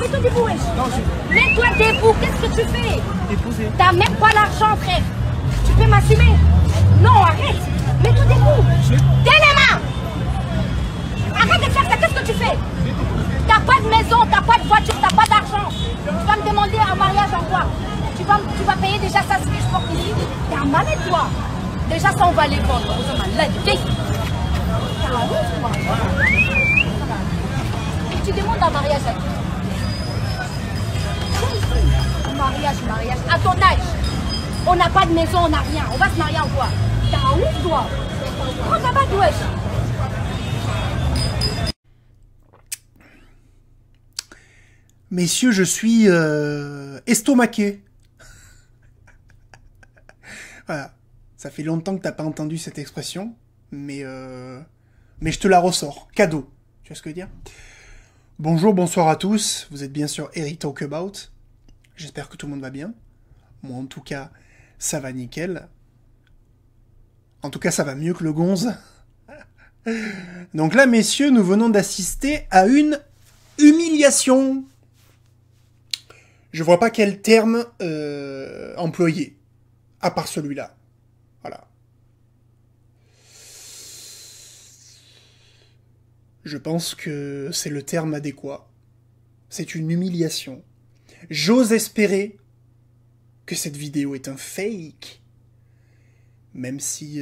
mets-toi debout, wesh. Non, Mets-toi debout, qu'est-ce que tu fais? déposé. T'as même pas l'argent, frère. Tu peux m'assumer? Non, arrête. Mets-toi debout. Tiens les mains. Arrête de faire ça, qu'est-ce que tu fais? T'as pas de maison, t'as pas de voiture, t'as pas d'argent. Tu vas me demander un mariage en quoi? Tu vas payer déjà ça, ce que je porte ici. T'es un malade, toi. Déjà, ça, on va les vendre. Vous êtes malade. T'as honte, toi. Et tu demandes un mariage à qui? Mariage. À ton âge, on n'a pas de maison, on n'a rien. On va se marier en quoi? T'as honte, toi. Prends ta bague, wesh. Messieurs, je suis estomaqué. Voilà. Ça fait longtemps que t'as pas entendu cette expression, mais je te la ressors. Cadeau. Tu vois ce que je veux dire? Bonjour, bonsoir à tous. Vous êtes bien sûr Eric Talkabout. J'espère que tout le monde va bien. Moi, en tout cas, ça va nickel. En tout cas, ça va mieux que le gonze. Donc là, messieurs, nous venons d'assister à une humiliation. Je vois pas quel terme employer, à part celui-là. Voilà. Je pense que c'est le terme adéquat. C'est une humiliation. J'ose espérer que cette vidéo est un fake, même si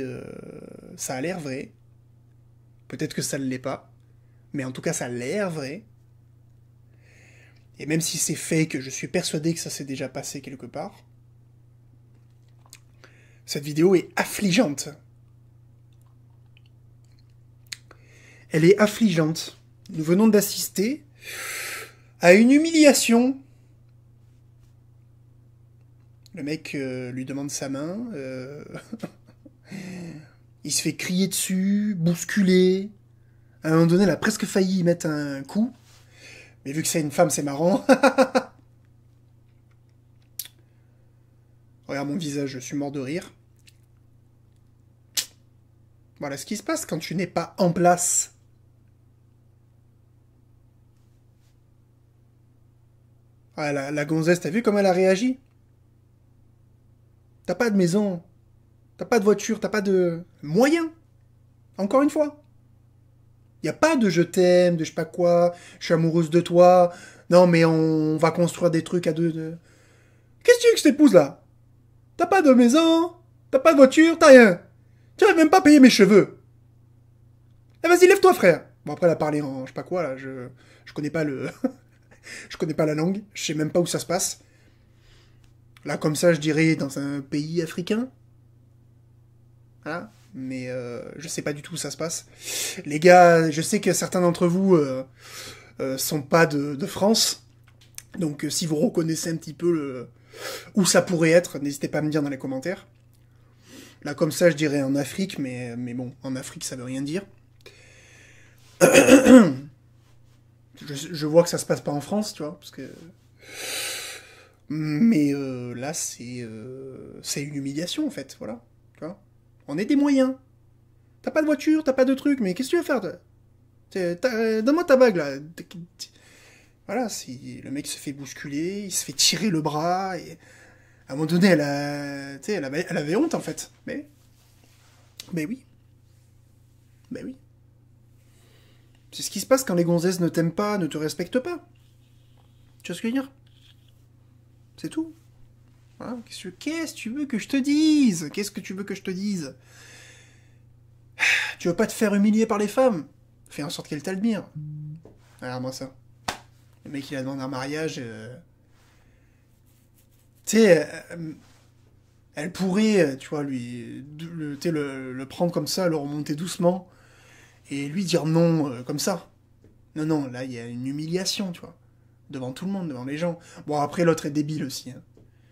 ça a l'air vrai. Peut-être que ça ne l'est pas, mais en tout cas ça a l'air vrai. Et même si c'est fake, je suis persuadé que ça s'est déjà passé quelque part. Cette vidéo est affligeante. Elle est affligeante. Nous venons d'assister à une humiliation. Le mec lui demande sa main. Il se fait crier dessus, bousculer. À un moment donné, elle a presque failli y mettre un coup. Mais vu que c'est une femme, c'est marrant. Regarde mon visage, je suis mort de rire. Voilà ce qui se passe quand tu n'es pas en place. Ah, la gonzesse, t'as vu comment elle a réagi? T'as pas de maison, t'as pas de voiture, t'as pas de moyens. Encore une fois. Y a pas de je t'aime, de je sais pas quoi, je suis amoureuse de toi. Non mais on va construire des trucs à deux. Qu'est-ce que tu veux que je t'épouse là? T'as pas de maison, t'as pas de voiture, t'as rien. Tu n'arrives même pas à payer mes cheveux. Eh vas-y, lève-toi frère. Bon après elle a parlé en je sais pas quoi là, je connais pas le... je connais pas la langue, je sais même pas où ça se passe. Là, comme ça, je dirais dans un pays africain. Voilà. Mais je sais pas du tout où ça se passe. Les gars, je sais que certains d'entre vous sont pas de France. Donc, si vous reconnaissez un petit peu où ça pourrait être, n'hésitez pas à me dire dans les commentaires. Là, comme ça, je dirais en Afrique, mais bon, en Afrique, ça veut rien dire. Je vois que ça se passe pas en France, tu vois, parce que... Mais là, c'est une humiliation, en fait, voilà. Tu vois, on est des moyens. T'as pas de voiture, t'as pas de truc, mais qu'est-ce que tu veux faire, toi? Donne-moi ta bague, là. Voilà, si le mec se fait bousculer, il se fait tirer le bras, et à un moment donné, elle avait honte, en fait. Mais oui. Mais oui. C'est ce qui se passe quand les gonzesses ne t'aiment pas, ne te respectent pas. Tu vois ce que je veux dire? C'est tout. Voilà. Qu'est-ce que tu veux que je te dise? Qu'est-ce que tu veux que je te dise? Tu veux pas te faire humilier par les femmes? Fais en sorte qu'elles t'admirent. Regarde-moi ça. Le mec, il a demandé un mariage. Tu sais, elle pourrait, tu vois, le prendre comme ça, le remonter doucement, et lui dire non comme ça. Non, là, il y a une humiliation, tu vois. Devant tout le monde, devant les gens. Bon, après, l'autre est débile aussi. Hein.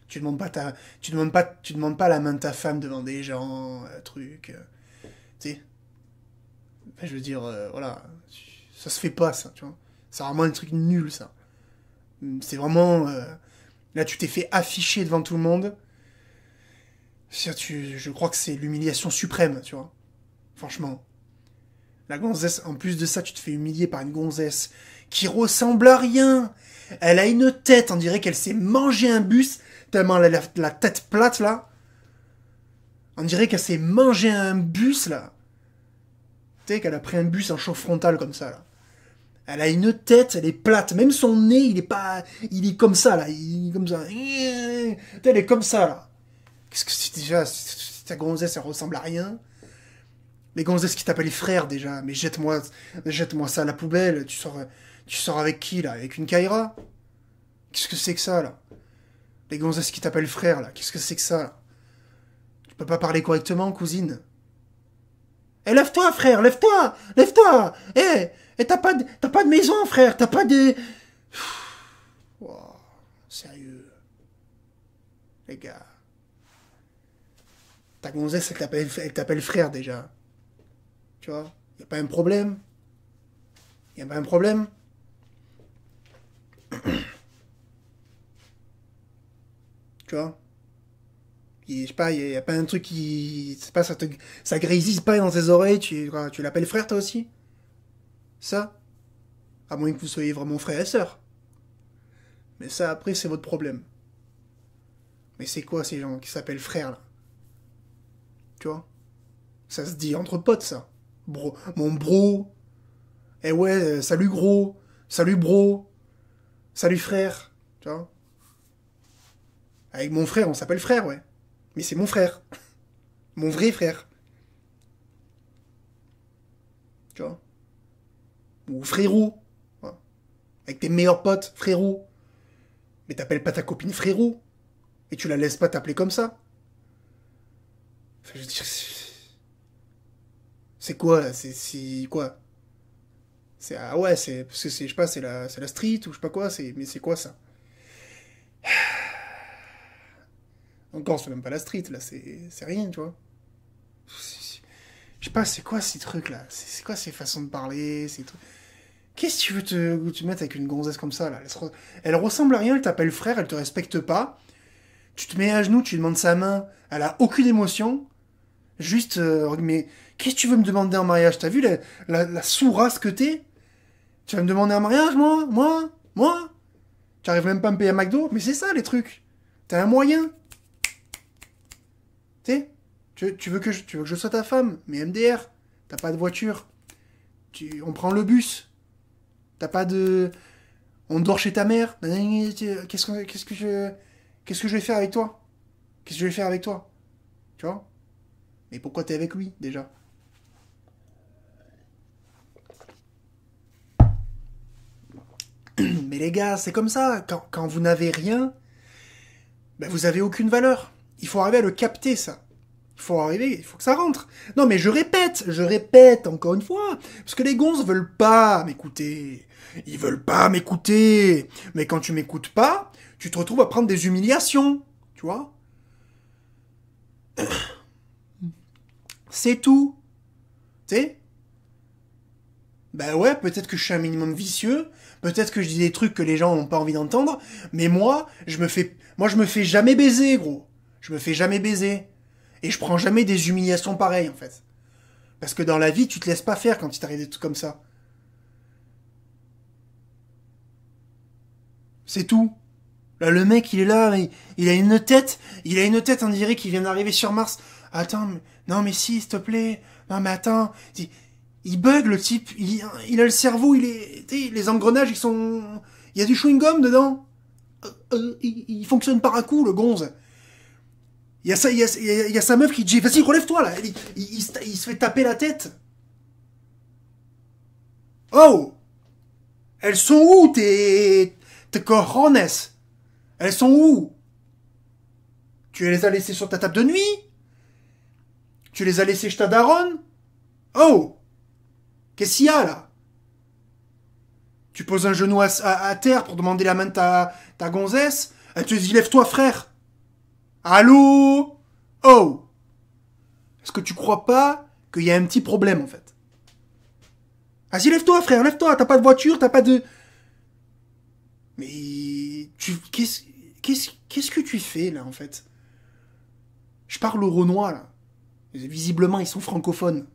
Tu demandes pas la main de ta femme devant des gens, truc. Tu sais. Enfin, je veux dire, voilà. Ça se fait pas, ça, tu vois. C'est vraiment un truc nul, ça. C'est vraiment... là, tu t'es fait afficher devant tout le monde. Je crois que c'est l'humiliation suprême, tu vois. Franchement. La gonzesse, en plus de ça, tu te fais humilier par une gonzesse qui ressemble à rien. Elle a une tête, on dirait qu'elle s'est mangé un bus, tellement elle a la tête plate, là. On dirait qu'elle s'est mangé un bus, là. Tu sais, qu'elle a pris un bus en choc frontal, comme ça, là. Elle a une tête, elle est plate. Même son nez, il est pas... Il est comme ça, là. Il est comme ça. Elle est comme ça, là. Qu'est-ce que c'est déjà... Ta gonzesse, elle ressemble à rien. Les gonzesses qui t'appellent frère, déjà. Mais jette-moi ça à la poubelle. Tu sors avec qui, là? Avec une Kaira? Qu'est-ce que c'est que ça, là? Les gonzesses qui t'appellent frère, là. Qu'est-ce que c'est que ça, là? Tu peux pas parler correctement, cousine? Eh, lève-toi, frère, lève-toi! Lève-toi! Eh, t'as pas de maison, frère, t'as pas de... Wow, sérieux. Les gars. Ta gonzesse, elle t'appelle frère, déjà. Tu vois? Y a pas un problème? Y a pas un problème? Tu vois? Je sais pas, y a pas un truc qui... C'est pas, ça grésille pas dans tes oreilles, tu l'appelles frère, toi aussi? Ça? À moins que vous soyez vraiment frère et sœur. Mais ça, après, c'est votre problème. Mais c'est quoi, ces gens qui s'appellent frère, là? Tu vois? Ça se dit entre potes, ça. Bro, mon bro. Eh ouais, salut gros. Salut bro. Salut frère. Tu vois? Avec mon frère, on s'appelle frère, ouais. Mais c'est mon frère. Mon vrai frère. Tu vois? Ou frérot. Ouais. Avec tes meilleurs potes, frérot. Mais t'appelles pas ta copine frérot. Et tu la laisses pas t'appeler comme ça. Enfin, je veux dire, c'est quoi, là? C'est quoi? Ah ouais, c'est... Parce que je sais pas, c'est la street ou je sais pas quoi, mais c'est quoi, ça? Encore, c'est même pas la street, là, c'est rien, tu vois. Je sais pas, c'est quoi ces trucs-là? C'est quoi ces façons de parler, ces trucs... Qu'est-ce que tu veux te mettre avec une gonzesse comme ça, là? Elle ressemble à rien, elle t'appelle frère, elle te respecte pas. Tu te mets à genoux, tu lui demandes sa main, elle a aucune émotion. Juste, mais qu'est-ce que tu veux me demander en mariage? T'as vu la sourasse que t'es? Tu vas me demander en mariage, moi? Tu arrives même pas à me payer un McDo? Mais c'est ça, les trucs. T'as un moyen. Tu sais, tu veux que je sois ta femme, mais MDR, t'as pas de voiture. On prend le bus. T'as pas de... On dort chez ta mère. Qu'est-ce que je vais faire avec toi? Qu'est-ce que je vais faire avec toi? Tu vois? Mais pourquoi t'es avec lui, déjà? Mais les gars, c'est comme ça. Quand vous n'avez rien, ben vous avez aucune valeur. Il faut arriver à le capter, ça. Il faut que ça rentre. Non, mais je répète encore une fois. Parce que les gonzes veulent pas m'écouter. Ils veulent pas m'écouter. Mais quand tu m'écoutes pas, tu te retrouves à prendre des humiliations. Tu vois? C'est tout. Tu sais? Ben ouais, peut-être que je suis un minimum vicieux. Peut-être que je dis des trucs que les gens n'ont pas envie d'entendre. Mais moi, je me fais jamais baiser, gros. Je me fais jamais baiser. Et je prends jamais des humiliations pareilles, en fait. Parce que dans la vie, tu te laisses pas faire quand il t'arrive des trucs comme ça. C'est tout. Là, le mec, il est là, il a une tête, on dirait qu'il vient d'arriver sur Mars. Attends, non mais si, s'il te plaît. Non mais attends, il bug le type, il a le cerveau, les engrenages, ils sont... Il y a du chewing-gum dedans. Il fonctionne par à coup, le gonze. Il y a sa meuf qui dit, vas-y, relève-toi, là. Il se fait taper la tête. Oh! Elles sont où, tes cojones? Elles sont où? Tu les as laissées sur ta table de nuit? Tu les as laissées chez ta daronne? Oh! Qu'est-ce qu'il y a, là? Tu poses un genou à terre pour demander la main de ta gonzesse? Elle te dit, lève-toi, frère. Allô? Oh! Est-ce que tu crois pas qu'il y a un petit problème, en fait? Vas-y, lève-toi, frère, lève-toi. T'as pas de voiture, t'as pas de... Mais... Qu'est-ce que tu fais, là, en fait? Je parle au Renoir, là. Visiblement, ils sont francophones.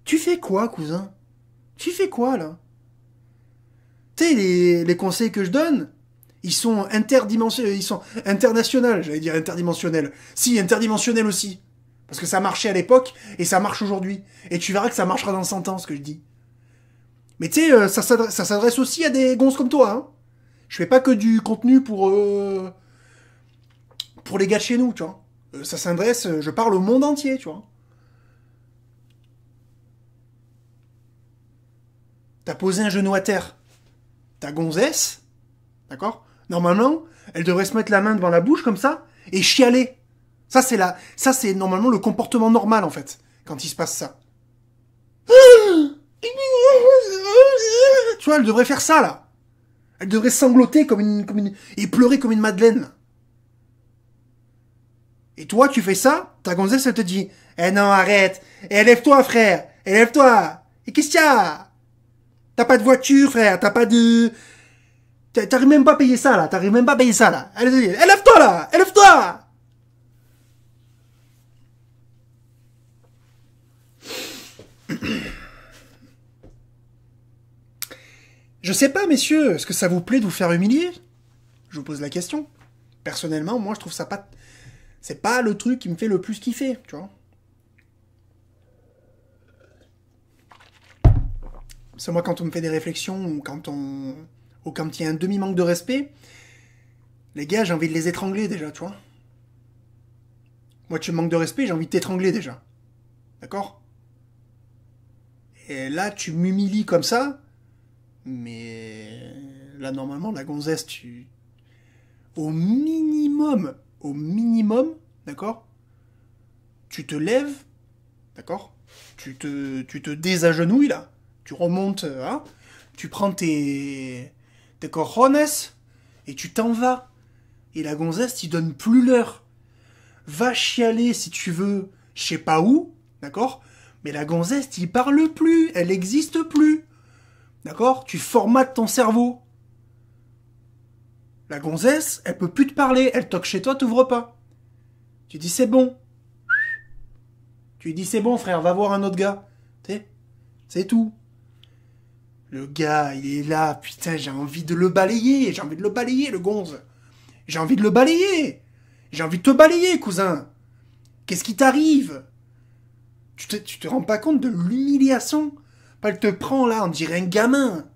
Tu fais quoi, cousin? Tu fais quoi, là? Tu sais, les conseils que je donne, ils sont interdimensionnels, ils sont internationaux, j'allais dire interdimensionnels. Si, interdimensionnels aussi. Parce que ça marchait à l'époque, et ça marche aujourd'hui. Et tu verras que ça marchera dans 100 ans, ce que je dis. Mais tu sais, ça s'adresse aussi à des gonzes comme toi, hein. Je fais pas que du contenu pour les gars de chez nous, tu vois. Ça s'adresse, je parle au monde entier, tu vois. T'as posé un genou à terre. Ta gonzesse, d'accord? Normalement, elle devrait se mettre la main devant la bouche comme ça et chialer. Ça c'est normalement le comportement normal en fait quand il se passe ça. Tu vois, elle devrait faire ça là. Elle devrait sangloter et pleurer comme une madeleine. Et toi, tu fais ça, ta gonzesse elle te dit, eh non arrête, élève-toi frère, élève-toi. Et qu'est-ce qu'il y a? T'as pas de voiture, frère, t'as pas de... T'arrives même pas à payer ça, là, t'arrives même pas à payer ça, là. Allez, élève-toi, là, élève-toi. Je sais pas, messieurs, est-ce que ça vous plaît de vous faire humilier? Je vous pose la question. Personnellement, moi, je trouve ça pas... C'est pas le truc qui me fait le plus kiffer, tu vois. C'est moi, quand on me fait des réflexions, ou quand il y a un demi-manque de respect, les gars, j'ai envie de les étrangler déjà, tu vois. Moi, tu me manques de respect, j'ai envie de t'étrangler déjà. D'accord? Et là, tu m'humilies comme ça, mais là, normalement, la gonzesse, au minimum, d'accord? Tu te lèves, d'accord? Tu te désagenouilles, là. Tu remontes, hein? Tu prends tes cojones et tu t'en vas. Et la gonzesse, t'y donne plus l'heure. Va chialer si tu veux, je sais pas où, d'accord? Mais la gonzesse, t'y parle plus, elle n'existe plus. D'accord? Tu formates ton cerveau. La gonzesse, elle peut plus te parler, elle toque chez toi, t'ouvres pas. Tu dis c'est bon. Tu lui dis c'est bon frère, va voir un autre gars. Tu sais? C'est tout. Le gars, il est là, putain, j'ai envie de le balayer, le gonze. J'ai envie de le balayer. J'ai envie de te balayer, cousin. Qu'est-ce qui t'arrive? Tu te rends pas compte de l'humiliation? Elle te prend là, on dirait un gamin.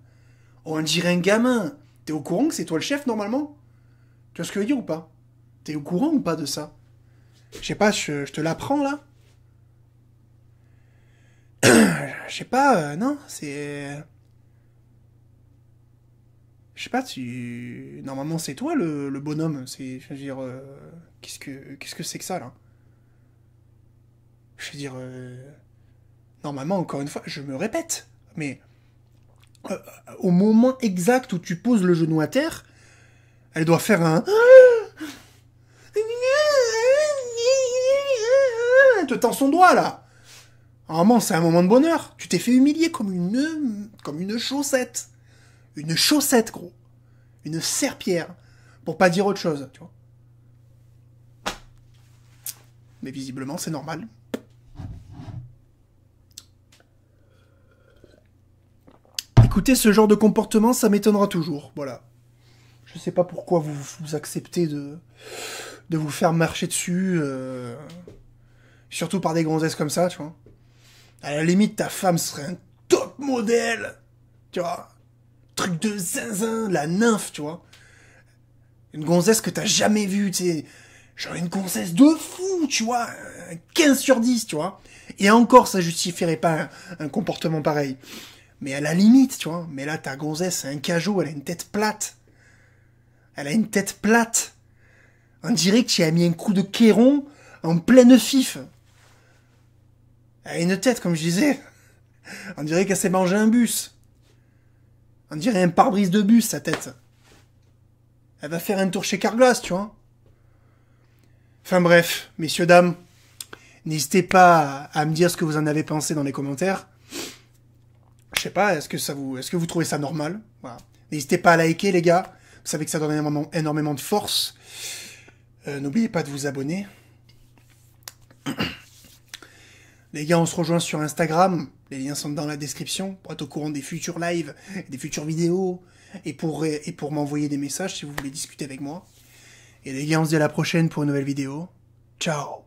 Oh, on dirait un gamin. T'es au courant que c'est toi le chef, normalement? Tu vois ce que je veux dire ou pas? T'es au courant ou pas de ça? Je sais pas, je te l'apprends là? Je sais pas, non, c'est... Je sais pas, normalement c'est toi le bonhomme, c'est... Je veux dire, qu'est-ce que c'est que ça là? Je veux dire, normalement, encore une fois, je me répète, mais au moment exact où tu poses le genou à terre, elle doit faire un... Elle te tend son doigt, là. Normalement, c'est un moment de bonheur. Tu t'es fait humilier comme une chaussette. Une chaussette, gros. Une serpillère. Pour pas dire autre chose, tu vois. Mais visiblement, c'est normal. Écoutez, ce genre de comportement, ça m'étonnera toujours. Voilà. Je sais pas pourquoi vous acceptez de vous faire marcher dessus. Surtout par des gonzesses comme ça, tu vois. À la limite, ta femme serait un top modèle. Tu vois. Truc de zinzin, la nymphe, tu vois. Une gonzesse que t'as jamais vue, tu sais. Genre une gonzesse de fou, tu vois. 15 sur 10, tu vois. Et encore, ça justifierait pas un comportement pareil. Mais à la limite, tu vois. Mais là, ta gonzesse, c'est un cajot, elle a une tête plate. Elle a une tête plate. On dirait que tu as mis un coup de kéron en pleine fif. Elle a une tête, comme je disais. On dirait qu'elle s'est mangé un bus. On dirait un pare-brise de bus, sa tête. Elle va faire un tour chez Carglass, tu vois. Enfin bref, messieurs, dames, n'hésitez pas à me dire ce que vous en avez pensé dans les commentaires. Je sais pas, est-ce que vous trouvez ça normal? Voilà. N'hésitez pas à liker, les gars. Vous savez que ça donne énormément de force. N'oubliez pas de vous abonner. Les gars, on se rejoint sur Instagram. Les liens sont dans la description pour être au courant des futurs lives, des futures vidéos, et pour m'envoyer des messages si vous voulez discuter avec moi. Et les gars, on se dit à la prochaine pour une nouvelle vidéo. Ciao!